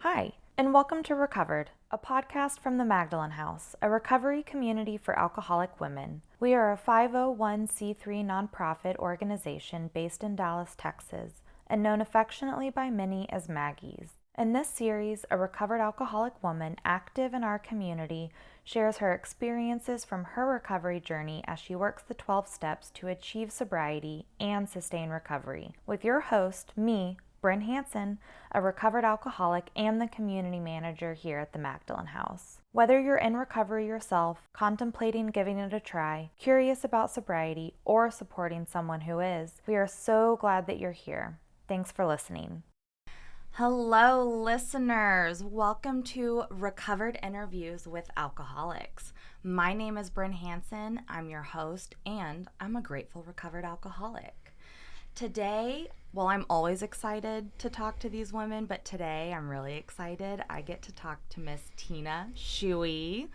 Hi, and welcome to Recovered, a podcast from the Magdalen House, a recovery community for alcoholic women. We are a 501c3 nonprofit organization based in Dallas, Texas, and known affectionately by many as Maggies. In this series, a recovered alcoholic woman active in our community shares her experiences from her recovery journey as she works the 12 steps to achieve sobriety and sustain recovery. With your host, me, Brehn Hanson, a recovered alcoholic and the community manager here at the Magdalen House. Whether you're in recovery yourself, contemplating giving it a try, curious about sobriety, or supporting someone who is, we are so glad that you're here. Thanks for listening. Hello, listeners. Welcome to Recovered Interviews with Alcoholics. My name is Brehn Hanson. I'm your host, and I'm a grateful recovered alcoholic. Today, well, I'm always excited to talk to these women, but today I'm really excited. I get to talk to Miss Tina Shuey,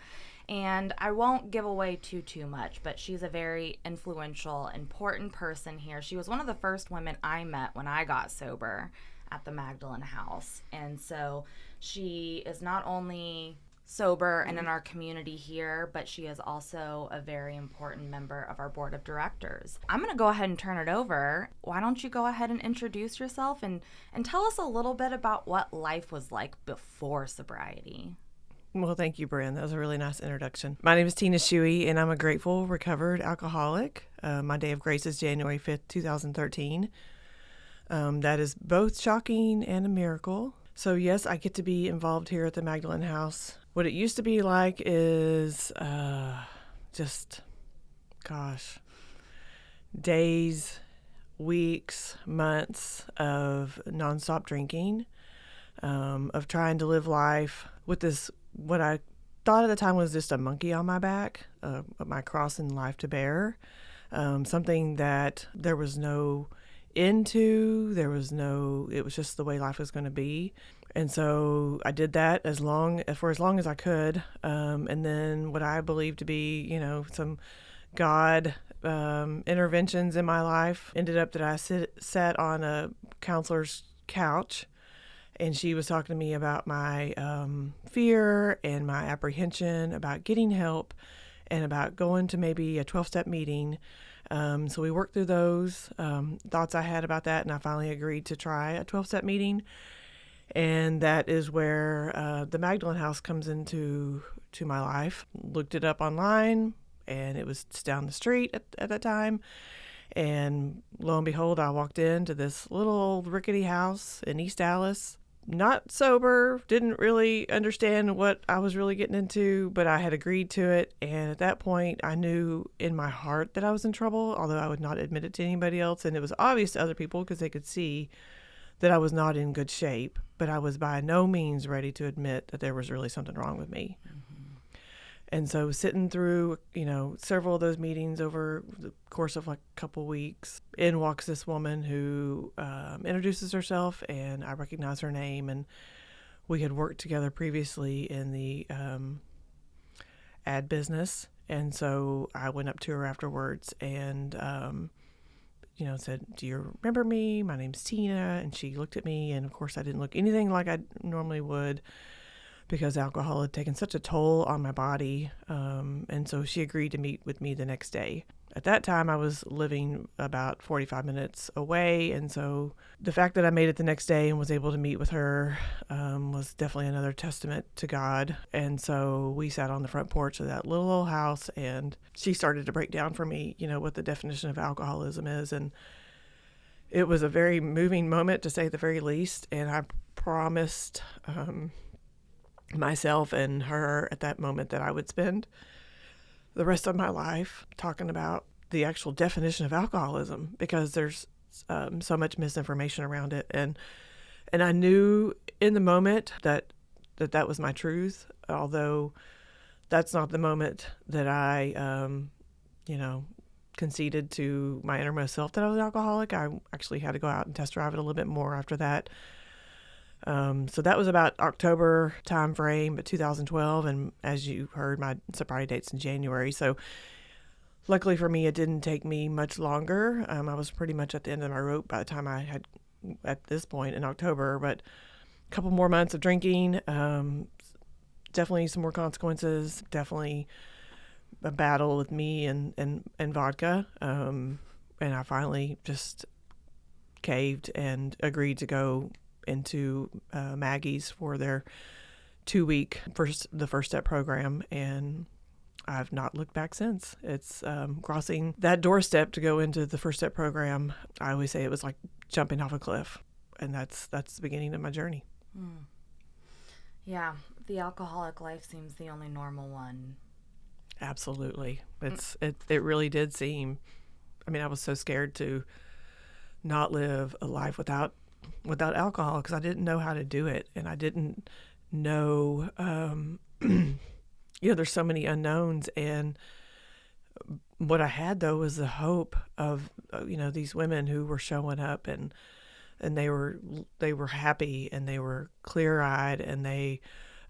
and I won't give away too much, but she's a very influential, important person here. She was one of the first women I met when I got sober at the Magdalen House, and so she is not only sober and in our community here, but she is also a very important member of our board of directors. I'm going to go ahead and turn it over. Why don't you go ahead and introduce yourself and tell us a little bit about what life was like before sobriety? Well, thank you, Brehn. That was a really nice introduction. My name is Tina Shuey, and I'm a grateful, recovered alcoholic. My day of grace is January 5th, 2013. That is both shocking and a miracle. So, yes, I get to be involved here at the Magdalen House. What it used to be like is days, weeks, months of nonstop drinking, of trying to live life with this, what I thought at the time was just a monkey on my back, my cross in life to bear, something that there was no end to, it was just the way life was going to be. And so I did that for as long as I could. And then what I believed to be, some God interventions in my life ended up that I sat on a counselor's couch, and she was talking to me about my fear and my apprehension about getting help and about going to maybe a 12-step meeting. So we worked through those thoughts I had about that, and I finally agreed to try a 12-step meeting. And that is where the Magdalen House comes into my life. Looked it up online, and it was down the street at that time. And lo and behold, I walked into this little old rickety house in East Dallas. Not sober, didn't really understand what I was really getting into, but I had agreed to it. And at that point, I knew in my heart that I was in trouble, although I would not admit it to anybody else. And it was obvious to other people because they could see that I was not in good shape, but I was by no means ready to admit that there was really something wrong with me. Mm-hmm. And so sitting through, several of those meetings over the course of like a couple weeks, in walks this woman who introduces herself, and I recognize her name, and we had worked together previously in the ad business. And so I went up to her afterwards and said, "Do you remember me? My name's Tina." And she looked at me, and of course I didn't look anything like I normally would because alcohol had taken such a toll on my body. And so she agreed to meet with me the next day. At that time, I was living about 45 minutes away, and so the fact that I made it the next day and was able to meet with her was definitely another testament to God. And so we sat on the front porch of that little old house, and she started to break down for me, what the definition of alcoholism is. And it was a very moving moment, to say the very least, and I promised myself and her at that moment that I would spend the rest of my life talking about the actual definition of alcoholism, because there's so much misinformation around it. And I knew in the moment that was my truth, although that's not the moment that I, conceded to my innermost self that I was an alcoholic. I actually had to go out and test drive it a little bit more after that. So that was about October time frame, but 2012. And as you heard, my sobriety date's in January. So luckily for me, it didn't take me much longer. I was pretty much at the end of my rope by the time I had, at this point in October, but couple more months of drinking, definitely some more consequences, definitely a battle with me and vodka. And I finally just caved and agreed to go into Maggie's for their 2-week the first step program, and I've not looked back since. It's crossing that doorstep to go into the first step program. I always say it was like jumping off a cliff, and that's the beginning of my journey. Yeah, the alcoholic life seems the only normal one. Absolutely. It really did seem. I mean, I was so scared to not live a life without alcohol because I didn't know how to do it, and I didn't know. There's so many unknowns, and what I had though was the hope of these women who were showing up, and they were happy, and they were clear-eyed, and they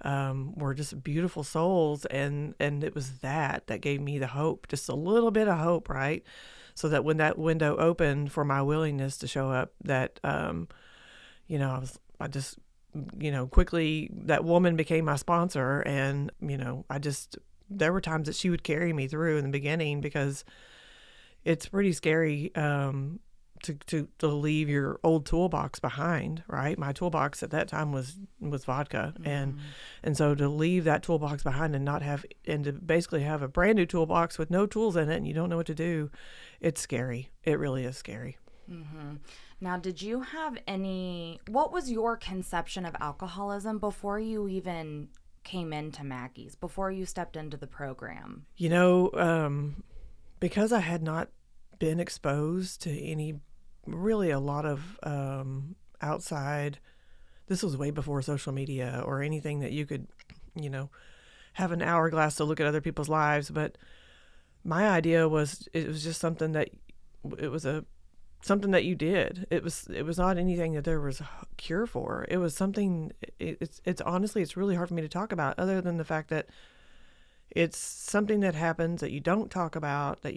were just beautiful souls, and it was that gave me the hope, just a little bit of hope, right? So that when that window opened for my willingness to show up, that quickly that woman became my sponsor, and there were times that she would carry me through in the beginning, because it's pretty scary to leave your old toolbox behind, right? My toolbox at that time was vodka, and so to leave that toolbox behind and to basically have a brand new toolbox with no tools in it, and you don't know what to do, it's scary. It really is scary. Mm-hmm. Now, did you have what was your conception of alcoholism before you even came into Maggie's, before you stepped into the program? Because I had not been exposed to a lot of outside, this was way before social media or anything that you could, have an hourglass to look at other people's lives. But my idea was, it was just something that something that you did. It was not anything that there was a cure for. It was something, it's honestly, it's really hard for me to talk about, other than the fact that it's something that happens that you don't talk about, that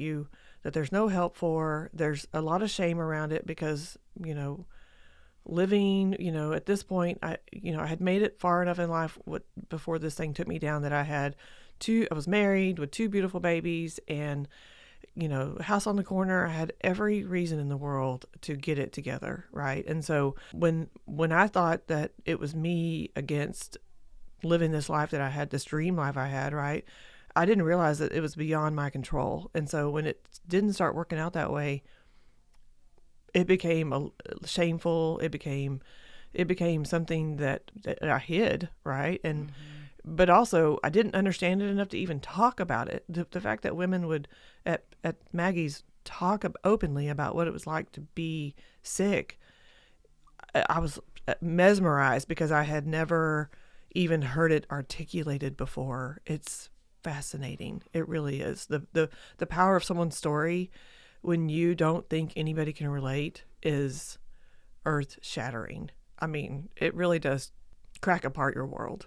there's no help for. There's a lot of shame around it because, living, at this point, I had made it far enough in life before this thing took me down, that I was married with 2 beautiful babies, and house on the corner. I had every reason in the world to get it together, right? And so when I thought that it was me against living this life that I had, this dream life I had, right, I didn't realize that it was beyond my control. And so when it didn't start working out that way, it became shameful. It became something that I hid, right? And but also I didn't understand it enough to even talk about it. The fact that women would at Maggie's talk openly about what it was like to be sick, I was mesmerized, because I had never even heard it articulated before. It's fascinating. It really is. The power of someone's story when you don't think anybody can relate is earth shattering. I mean, it really does crack apart your world.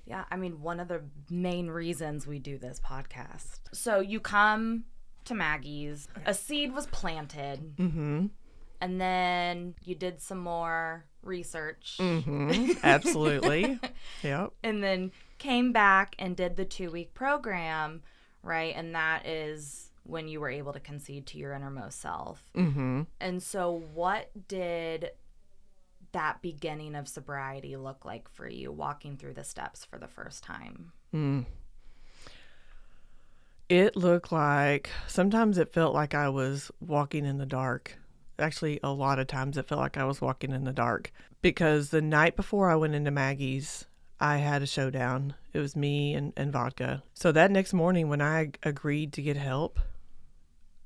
Yeah, I mean, one of the main reasons we do this podcast. So you come to Maggie's, a seed was planted, and then you did some more research. Absolutely. Yep. And then came back and did the 2-week program, right? And that is when you were able to concede to your innermost self. And so what did that beginning of sobriety look like for you, walking through the steps for the first time? It looked like, sometimes it felt like I was walking in the dark. Actually, a lot of times it felt like I was walking in the dark, because the night before I went into Maggie's, I had a showdown. It was me and vodka. So that next morning when I agreed to get help,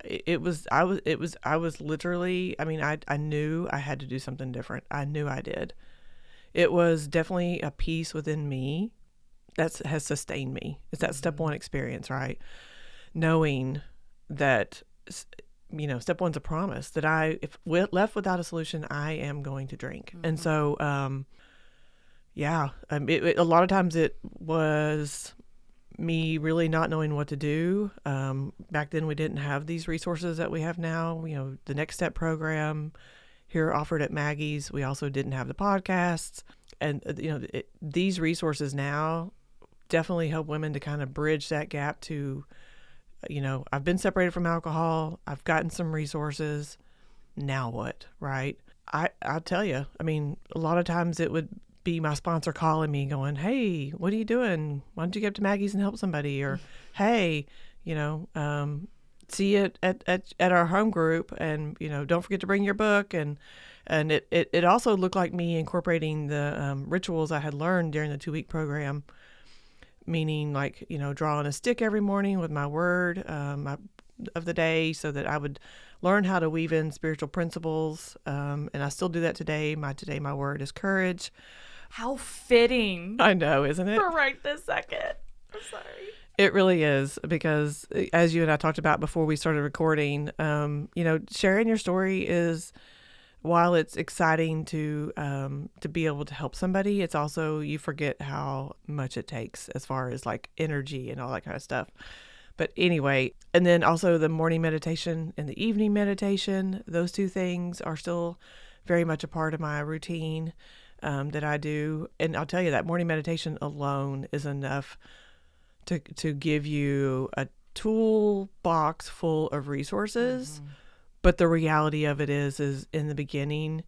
I was literally, I mean, I knew I had to do something different. I knew I did. It was definitely a peace within me that has sustained me. It's that step one experience, right? Knowing that, step one's a promise that if left without a solution, I am going to drink. And so, a lot of times it was me really not knowing what to do. Back then we didn't have these resources that we have now. The Next Step program, here offered at Maggie's. We also didn't have the podcasts. And, these resources now definitely help women to kind of bridge that gap to, I've been separated from alcohol. I've gotten some resources. Now what, right? I'll tell you, a lot of times it would be my sponsor calling me going, hey, what are you doing? Why don't you get up to Maggie's and help somebody? Or, hey, see you at our home group, and, don't forget to bring your book. And it also looked like me incorporating the rituals I had learned during the 2-week program, meaning like, drawing a stick every morning with my word of the day, so that I would learn how to weave in spiritual principles. And I still do that today. My word is courage. How fitting. I know, isn't it? For right this second. I'm sorry. It really is, because as you and I talked about before we started recording, sharing your story is, while it's exciting to be able to help somebody, it's also, you forget how much it takes as far as like energy and all that kind of stuff. But anyway, and then also the morning meditation and the evening meditation, those two things are still very much a part of my routine that I do. And I'll tell you, that morning meditation alone is enough to give you a toolbox full of resources. Mm-hmm. But the reality of it is in the beginning,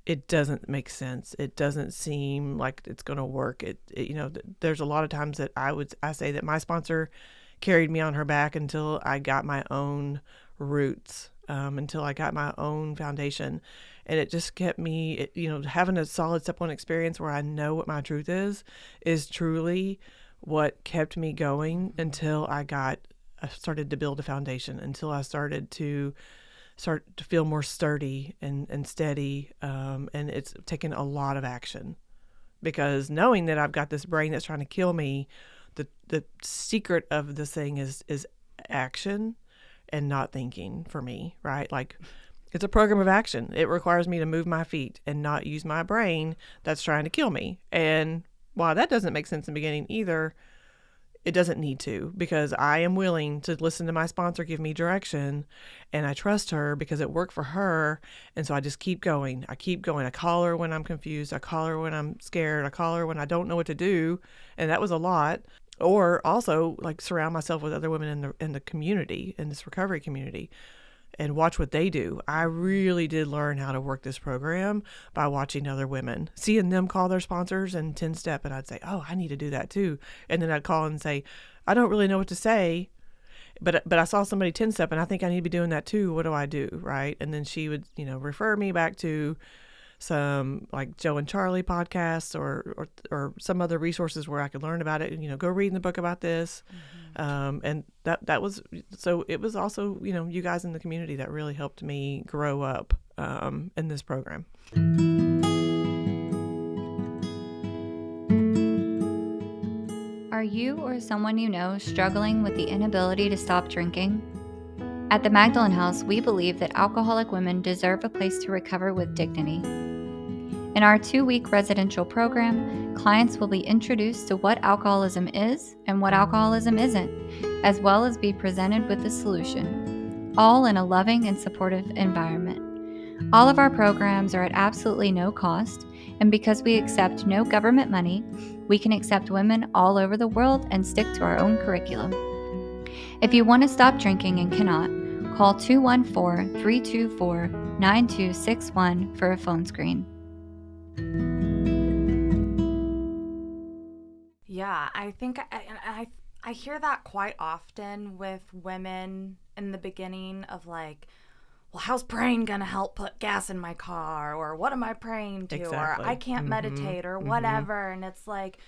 it doesn't make sense. It doesn't seem like it's going to work. There's a lot of times that I say that my sponsor carried me on her back until I got my own roots, until I got my own foundation. And it just kept me, having a solid step one experience where I know what my truth is truly what kept me going until I started to build a foundation, until I started to feel more sturdy and steady. And it's taken a lot of action, because knowing that I've got this brain that's trying to kill me, the secret of this thing is action and not thinking for me, right? Like, it's a program of action. It requires me to move my feet and not use my brain that's trying to kill me. And while that doesn't make sense in the beginning either, it doesn't need to, because I am willing to listen to my sponsor give me direction, and I trust her because it worked for her. And so I just keep going. I call her when I'm confused. I call her when I'm scared. I call her when I don't know what to do. And that was a lot. Or also, like, surround myself with other women in the community, in this recovery community, and watch what they do. I really did learn how to work this program by watching other women, seeing them call their sponsors and 10-step, and I'd say, oh, I need to do that too. And then I'd call and say, I don't really know what to say, but I saw somebody 10-step and I think I need to be doing that too. What do I do? Right. And then she would, refer me back to some like Joe and Charlie podcasts or some other resources where I could learn about it, and, go read in the book about this. Mm-hmm. And that was, so it was also, you guys in the community that really helped me grow up in this program. Are you or someone you know struggling with the inability to stop drinking? At the Magdalen House, we believe that alcoholic women deserve a place to recover with dignity. In our 2-week residential program, clients will be introduced to what alcoholism is and what alcoholism isn't, as well as be presented with the solution, all in a loving and supportive environment. All of our programs are at absolutely no cost, and because we accept no government money, we can accept women all over the world and stick to our own curriculum. If you want to stop drinking and cannot, call 214-324-9261 for a phone screen. Yeah, I think I hear that quite often with women in the beginning of like, well, how's praying going to help put gas in my car? Or what am I praying to? Exactly. Or I can't meditate or whatever. And it's like,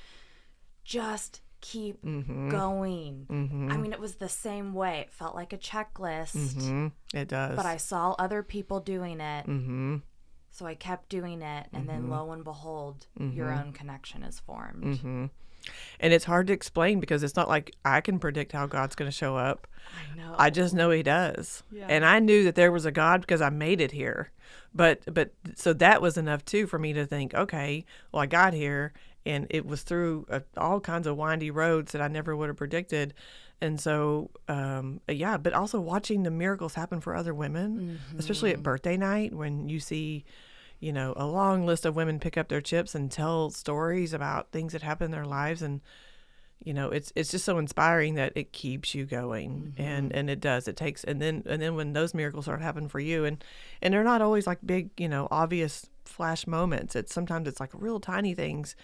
just keep going. I mean, it was the same way. It felt like a checklist. It does. But I saw other people doing it. So I kept doing it. And then lo and behold, your own connection is formed. And it's hard to explain because it's not like I can predict how God's going to show up. I know. I just know he does. Yeah. And I knew that there was a God because I made it here. But so that was enough too for me to think, okay, well, I got here and it was through all kinds of windy roads that I never would have predicted. And so, but also watching the miracles happen for other women, especially at birthday night when you see, a long list of women pick up their chips and tell stories about things that happen in their lives. And, it's just so inspiring that it keeps you going. And it does. It takes, and then when those miracles start happening for you, and they're not always like big, obvious flash moments. Sometimes it's like real tiny things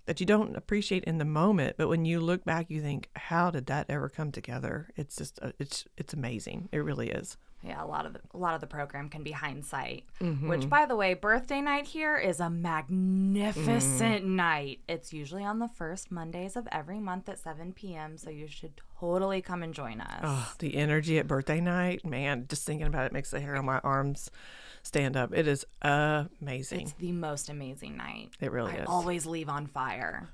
that you don't appreciate in the moment, but when you look back, you think, how did that ever come together? It's just, it's amazing. It really is. Yeah, a lot of the program can be hindsight, which, by the way, birthday night here is a magnificent night. It's usually on the first Mondays of every month at 7 p.m., so you should totally come and join us. Oh, the energy at birthday night, man, just thinking about it makes the hair on my arms stand up. It is amazing. It's the most amazing night. It really is. I always leave on fire.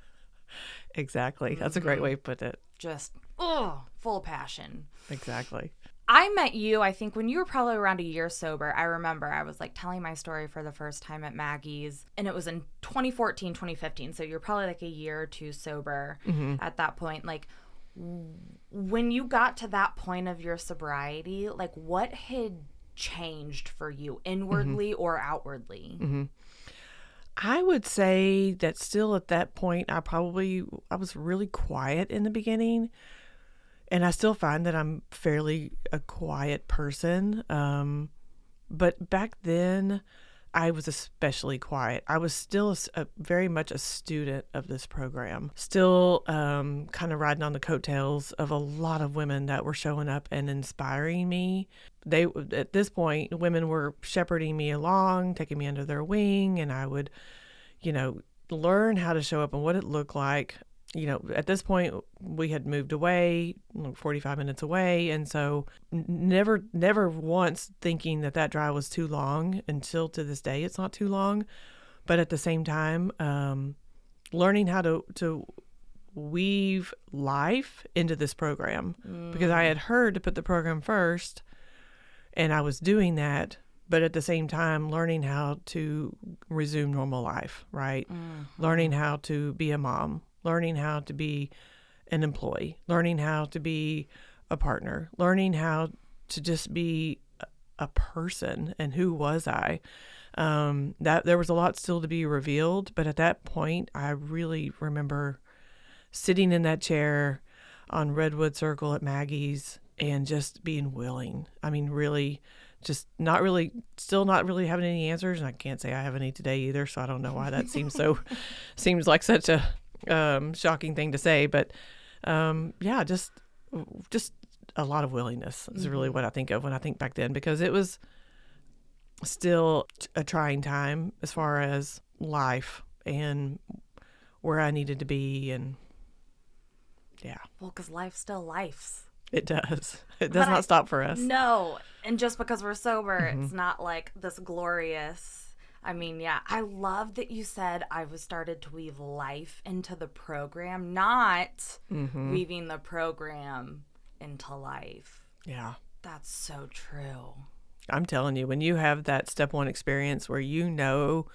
Exactly. That's a great way to put it. Just, full passion. Exactly. I met you, I think, when you were probably around a year sober. I remember I was like telling my story for the first time at Maggie's, and it was in 2014, 2015. So you're probably like a year or two sober at that point. Like, when you got to that point of your sobriety, like, what had changed for you inwardly or outwardly? I would say that still at that point, I was really quiet in the beginning. And I still find that I'm fairly a quiet person. But back then, I was especially quiet. I was still very much a student of this program, still kind of riding on the coattails of a lot of women that were showing up and inspiring me. At this point, women were shepherding me along, taking me under their wing, and I would, learn how to show up and what it looked like. At this point, we had moved away, 45 minutes away. And so never once thinking that drive was too long, until to this day, it's not too long. But at the same time, learning how to weave life into this program, because I had heard to put the program first, and I was doing that. But at the same time, learning how to resume normal life, right? Learning how to be a mom, learning how to be an employee, learning how to be a partner, learning how to just be a person. And who was I? That there was a lot still to be revealed. But at that point, I really remember sitting in that chair on Redwood Circle at Maggie's and just being willing. I mean, really, still not really having any answers. And I can't say I have any today either. So I don't know why that seems like such a shocking thing to say, but just a lot of willingness is really what I think of when I think back then, because it was still a trying time as far as life and where I needed to be. And well, because life still lifes. It does. It does not stop for us. No. And just because we're sober, it's not like this glorious. I mean, I love that you said I was started to weave life into the program, not weaving the program into life. Yeah. That's so true. I'm telling you, when you have that step one experience where you know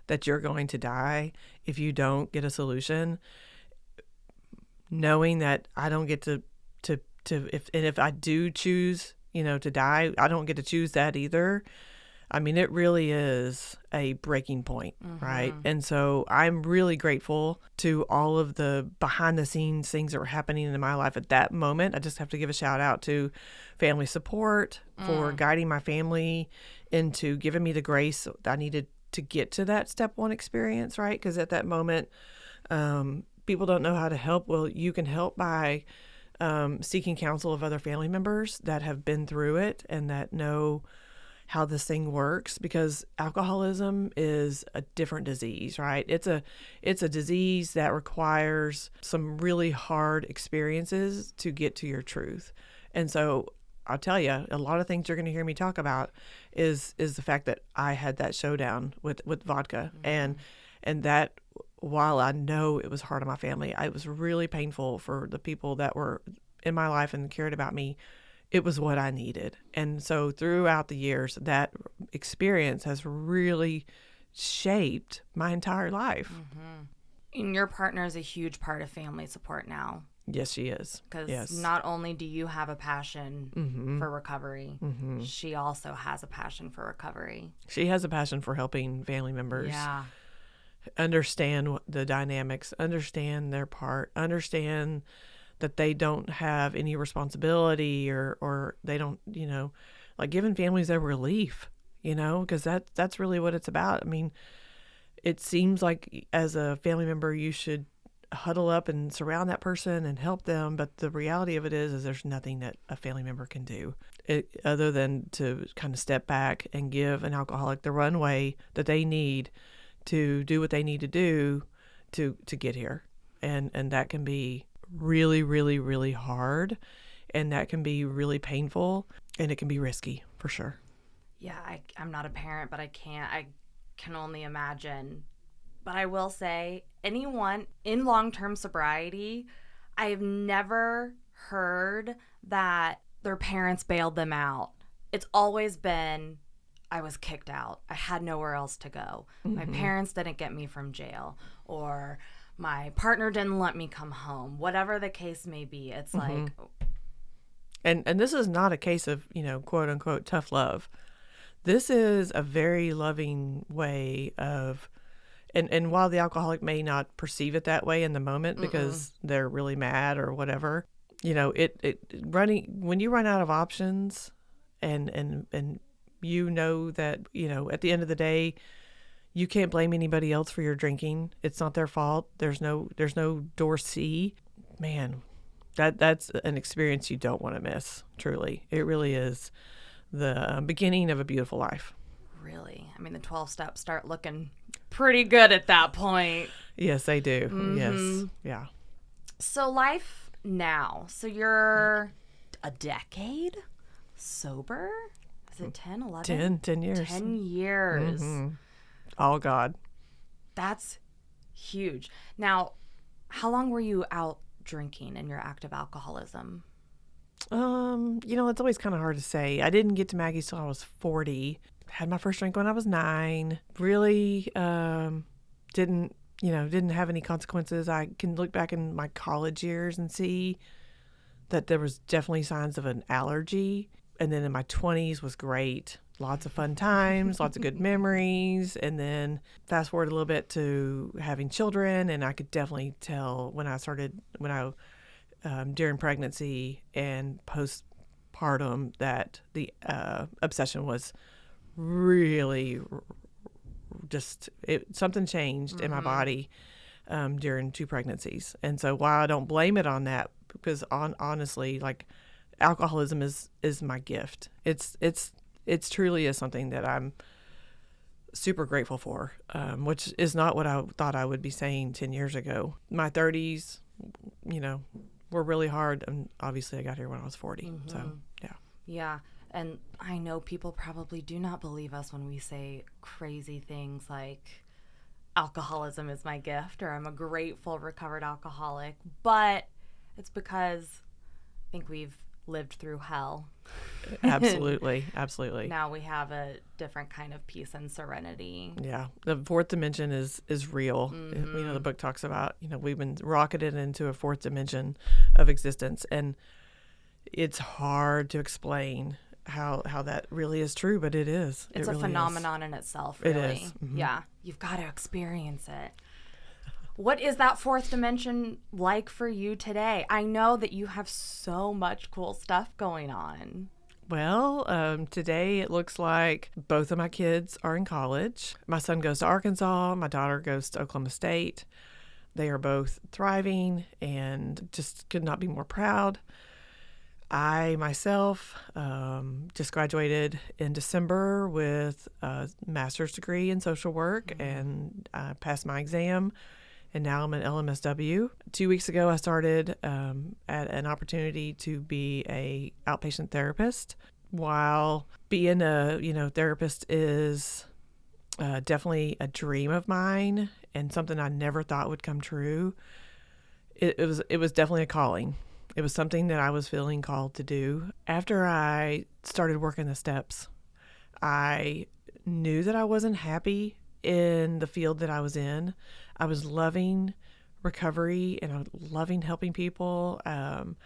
that you're going to die if you don't get a solution, knowing that I don't get to if I do choose, to die, I don't get to choose that either. I mean, it really is a breaking point, right? And so I'm really grateful to all of the behind the scenes things that were happening in my life at that moment. I just have to give a shout out to family support for guiding my family into giving me the grace that I needed to get to that step one experience, right? Because at that moment, people don't know how to help. Well, you can help by seeking counsel of other family members that have been through it and that know how this thing works, because alcoholism is a different disease, right? It's a disease that requires some really hard experiences to get to your truth. And so I'll tell you, a lot of things you're going to hear me talk about is the fact that I had that showdown with vodka, and that while I know it was hard on my family, it was really painful for the people that were in my life and cared about me. It was what I needed. And so throughout the years, that experience has really shaped my entire life. And your partner is a huge part of family support now. Yes, she is. Because yes. not only do you have a passion for recovery, Mm-hmm. she also has a passion for recovery. She has a passion for helping family members Yeah. understand the dynamics, understand their part, understand that they don't have any responsibility or they don't, like giving families a relief, because that's really what it's about. I mean, it seems like as a family member, you should huddle up and surround that person and help them. But the reality of it is there's nothing that a family member can do other than to kind of step back and give an alcoholic the runway that they need to do what they need to do to get here. And that can be really, really, really hard. And that can be really painful, and it can be risky for sure. Yeah, I'm not a parent, but I can only imagine. But I will say, anyone in long-term sobriety, I have never heard that their parents bailed them out. It's always been, I was kicked out. I had nowhere else to go. My parents didn't get me from jail, or my partner didn't let me come home. Whatever the case may be, it's like... And this is not a case of, quote unquote, tough love. This is a very loving way of... And while the alcoholic may not perceive it that way in the moment because they're really mad or whatever, when you run out of options and that, at the end of the day, you can't blame anybody else for your drinking. It's not their fault. There's no door C. Man, that's an experience you don't want to miss. Truly. It really is the beginning of a beautiful life. Really? I mean, the 12 steps start looking pretty good at that point. Yes, they do. Yes. Yeah. So life now. So you're a decade sober? Is it 10, 11? 10 years. 10 years. Oh, God. That's huge. Now, how long were you out drinking in your active alcoholism? It's always kind of hard to say. I didn't get to Maggie's till I was 40. Had my first drink when I was 9. Really didn't have any consequences. I can look back in my college years and see that there was definitely signs of an allergy. And then in my 20s was great. Lots of fun times, lots of good memories. And then fast forward a little bit to having children, and I could definitely tell during pregnancy and postpartum that the obsession was really just something changed in my body during 2 pregnancies. And so while I don't blame it on that, because honestly, like, alcoholism is my gift. It's truly is something that I'm super grateful for, which is not what I thought I would be saying 10 years ago. My 30s, were really hard, and obviously I got here when I was 40. So, yeah. Yeah. And I know people probably do not believe us when we say crazy things like alcoholism is my gift or I'm a grateful recovered alcoholic, but it's because I think we've lived through hell. Absolutely. Now we have a different kind of peace and serenity. Yeah. The 4th dimension is real. The book talks about, we've been rocketed into a 4th dimension of existence, and it's hard to explain how that really is true, but it is. It's a phenomenon in itself, really. It is. Yeah. You've got to experience it. What is that 4th dimension like for you today? I know that you have so much cool stuff going on. Well, today it looks like both of my kids are in college. My son goes to Arkansas. My daughter goes to Oklahoma State. They are both thriving and just could not be more proud. I myself just graduated in December with a master's degree in social work, and I passed my exam, and now I'm an LMSW. 2 weeks ago, I started at an opportunity to be a outpatient therapist. While being a therapist is definitely a dream of mine and something I never thought would come true, it was definitely a calling. It was something that I was feeling called to do. After I started working the steps, I knew that I wasn't happy in the field that I was in. I was loving recovery and loving helping people. And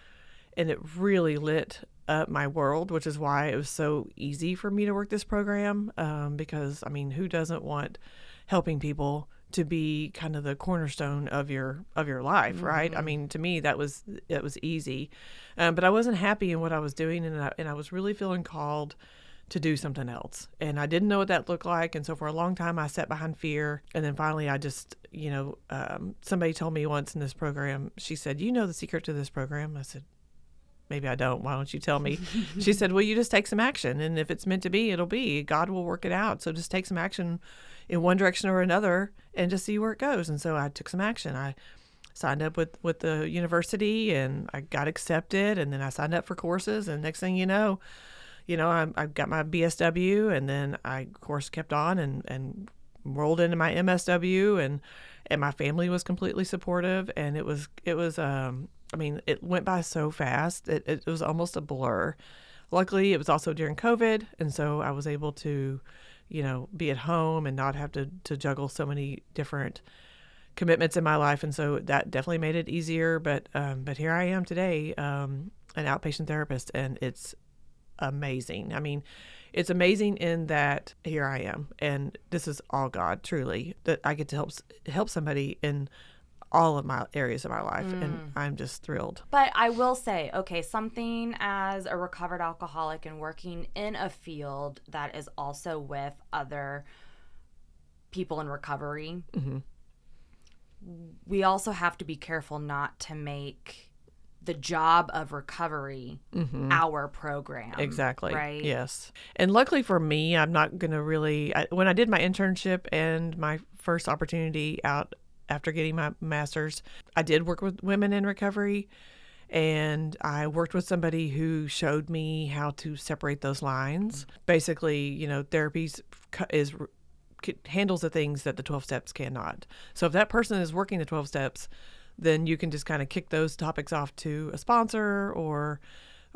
it really lit up my world, which is why it was so easy for me to work this program. Because, I mean, who doesn't want helping people to be kind of the cornerstone of your life, right? I mean, to me, it was easy. But I wasn't happy in what I was doing, and I was really feeling called to do something else. And I didn't know what that looked like. And so for a long time, I sat behind fear. And then finally, I just, somebody told me once in this program, she said, "You know the secret to this program?" I said, "Maybe I don't. Why don't you tell me?" She said, "Well, you just take some action. And if it's meant to be, it'll be. God will work it out. So just take some action in one direction or another and just see where it goes." And so I took some action. I signed up with the university, and I got accepted, and then I signed up for courses. And next thing you know, I got my BSW, and then I, of course, kept on and rolled into my MSW, and my family was completely supportive. And it was it went by so fast. It was almost a blur. Luckily, it was also during COVID, and so I was able to, be at home and not have to juggle so many different commitments in my life. And so that definitely made it easier. But here I am today, an outpatient therapist, and it's amazing. I mean, it's amazing in that here I am, and this is all God, truly, that I get to help somebody in all of my areas of my life, and I'm just thrilled. But I will say, okay, something as a recovered alcoholic and working in a field that is also with other people in recovery, we also have to be careful not to make the job of recovery our program. Exactly. Right? Yes. And luckily for me, I'm not going to really, when I did my internship and my first opportunity out after getting my master's, I did work with women in recovery, and I worked with somebody who showed me how to separate those lines. Basically, therapy handles the things that the 12 steps cannot. So if that person is working the 12 steps, then you can just kind of kick those topics off to a sponsor or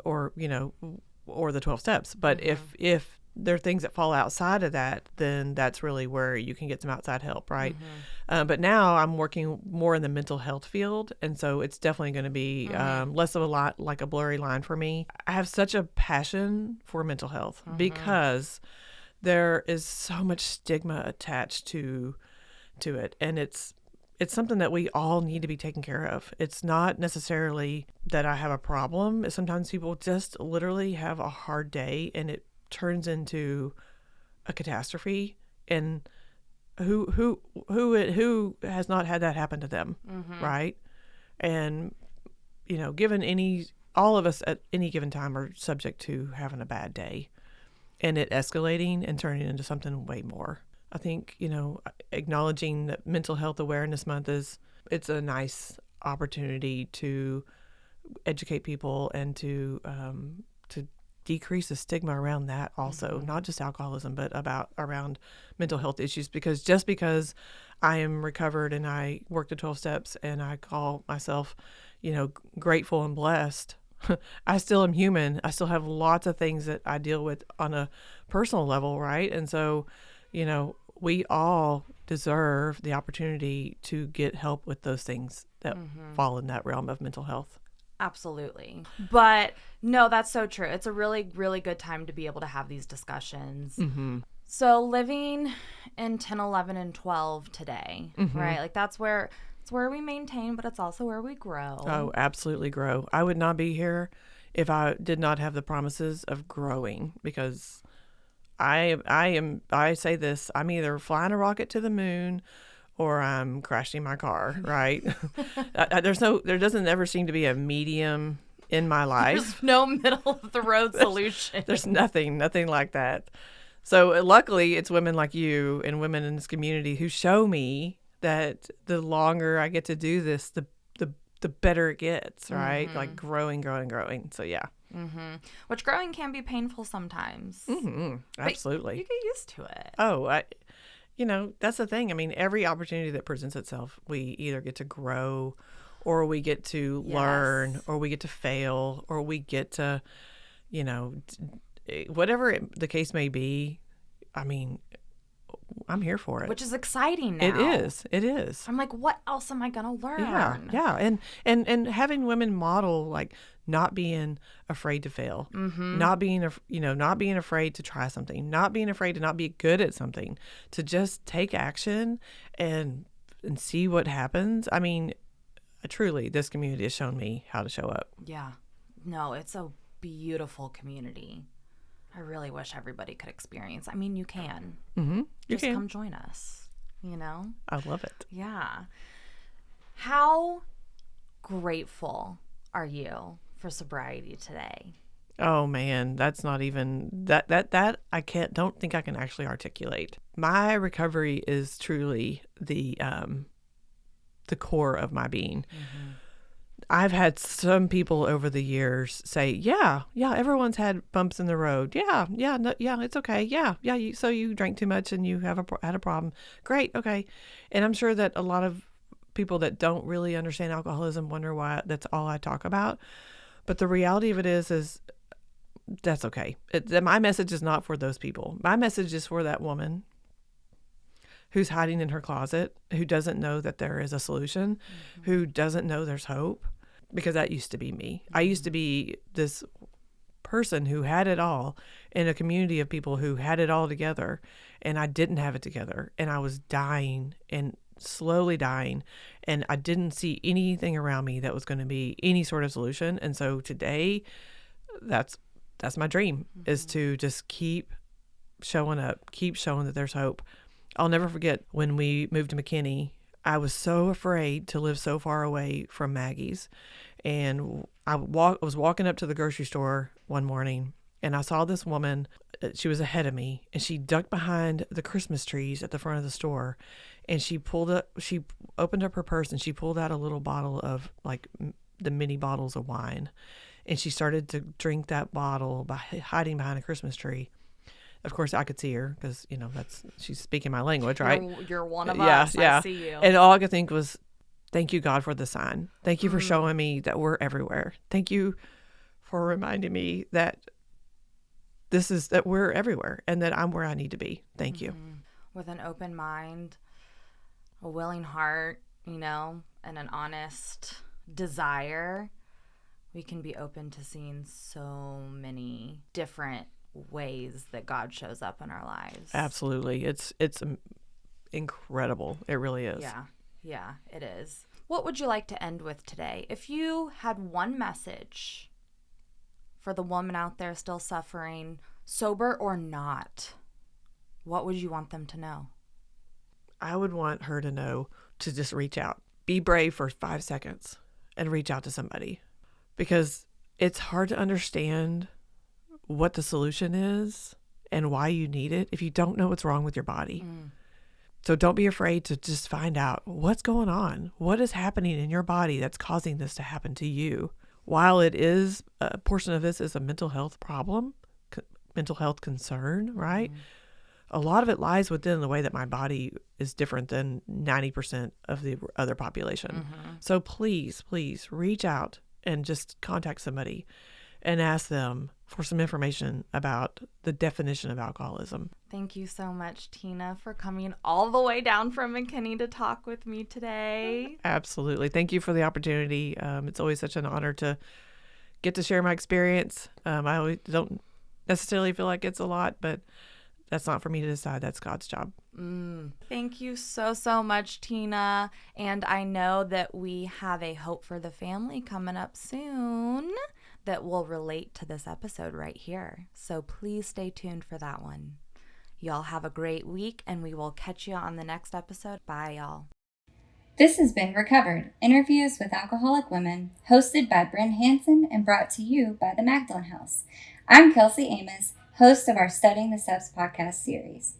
the 12 steps. But if there are things that fall outside of that, then that's really where you can get some outside help, right? But now I'm working more in the mental health field, and so it's definitely going to be less of a lot like a blurry line for me. I have such a passion for mental health because there is so much stigma attached to it, and it's something that we all need to be taken care of. It's not necessarily that I have a problem. Sometimes people just literally have a hard day, and it turns into a catastrophe. And who has not had that happen to them, right? And given all of us at any given time are subject to having a bad day, and it escalating and turning into something way more. I think, acknowledging that Mental Health Awareness Month it's a nice opportunity to educate people and to decrease the stigma around that also, not just alcoholism, but around mental health issues. Because just because I am recovered and I work the 12 steps and I call myself, grateful and blessed, I still am human. I still have lots of things that I deal with on a personal level, right? And so, we all deserve the opportunity to get help with those things that fall in that realm of mental health. Absolutely. But no, that's so true. It's a really, really good time to be able to have these discussions. So living in 10, 11, and 12 today, right? Like it's where we maintain, but it's also where we grow. Oh, absolutely grow. I would not be here if I did not have the promises of growing, because I say this, I'm either flying a rocket to the moon or I'm crashing my car, right? There doesn't ever seem to be a medium in my life. There's no middle of the road solution. There's nothing like that. So luckily it's women like you and women in this community who show me that the longer I get to do this, the better it gets, right? Like growing. So yeah. Which growing can be painful sometimes. Absolutely. But you get used to it. Oh, that's the thing. I mean, every opportunity that presents itself, we either get to grow or we get to learn or we get to fail or we get to, whatever the case may be. I mean, I'm here for it. Which is exciting now. It is. It is. I'm like, what else am I going to learn? Yeah. And having women model like not being afraid to fail, not being afraid to try something, not being afraid to not be good at something, to just take action and see what happens. I mean, truly, this community has shown me how to show up. Yeah. No, it's a beautiful community. I really wish everybody could experience. I mean, you can. Mm-hmm. Just come join us, you know? I love it. Yeah. How grateful are you for sobriety today? Oh man, that's not even that don't think I can actually articulate. My recovery is truly the core of my being. Mm-hmm. I've had some people over the years say, yeah, everyone's had bumps in the road. Yeah, it's okay. Yeah, so you drank too much and you had a problem. Great, okay. And I'm sure that a lot of people that don't really understand alcoholism wonder why that's all I talk about. But the reality of it is that's okay. My message is not for those people. My message is for that woman who's hiding in her closet, who doesn't know that there is a solution, who doesn't know there's hope, because that used to be me. I used to be this person who had it all in a community of people who had it all together, and I didn't have it together, and I was dying and slowly dying, and I didn't see anything around me that was going to be any sort of solution. And so today, that's my dream, is to just keep showing up, keep showing that there's hope. I'll never forget when we moved to McKinney, I was so afraid to live so far away from Maggie's. And I was walking up to the grocery store one morning, and I saw this woman. She was ahead of me, and she ducked behind the Christmas trees at the front of the store. And she opened up her purse, and she pulled out a little bottle of like the mini bottles of wine. And she started to drink that bottle by hiding behind a Christmas tree. Of course, I could see her because, she's speaking my language, right? You're one of us. Yeah. I see you. And all I could think was, thank you, God, for the sign. Thank you for showing me that we're everywhere. Thank you for reminding me that that we're everywhere and that I'm where I need to be. Thank you. With an open mind, a willing heart, and an honest desire, we can be open to seeing so many different ways that God shows up in our lives. Absolutely. It's incredible. It really is. Yeah, it is. What would you like to end with today? If you had one message for the woman out there still suffering, sober or not, what would you want them to know? I would want her to know to just reach out. Be brave for 5 seconds and reach out to somebody, because it's hard to understand what the solution is and why you need it if you don't know what's wrong with your body. So don't be afraid to just find out what's going on. What is happening in your body that's causing this to happen to you? While it is, a portion of this is a mental health problem, mental health concern, right? A lot of it lies within the way that my body is different than 90% of the other population. So please reach out and just contact somebody and ask them for some information about the definition of alcoholism. Thank you so much, Tina, for coming all the way down from McKinney to talk with me today. Absolutely. Thank you for the opportunity. It's always such an honor to get to share my experience. I always don't necessarily feel like it's a lot, but that's not for me to decide. That's God's job. Thank you so much, Tina. And I know that we have a Hope for the Family coming up soon that will relate to this episode right here. So please stay tuned for that one. Y'all have a great week, and we will catch you on the next episode. Bye, y'all. This has been Recovered, Interviews with Alcoholic Women, hosted by Brehn Hanson and brought to you by the Magdalen House. I'm Kelsey Amos, host of our Studying the Steps podcast series.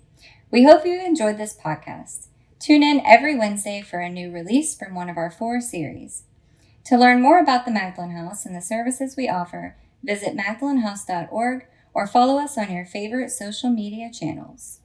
We hope you enjoyed this podcast. Tune in every Wednesday for a new release from one of our 4 series. To learn more about the Magdalen House and the services we offer, visit magdalenhouse.org or follow us on your favorite social media channels.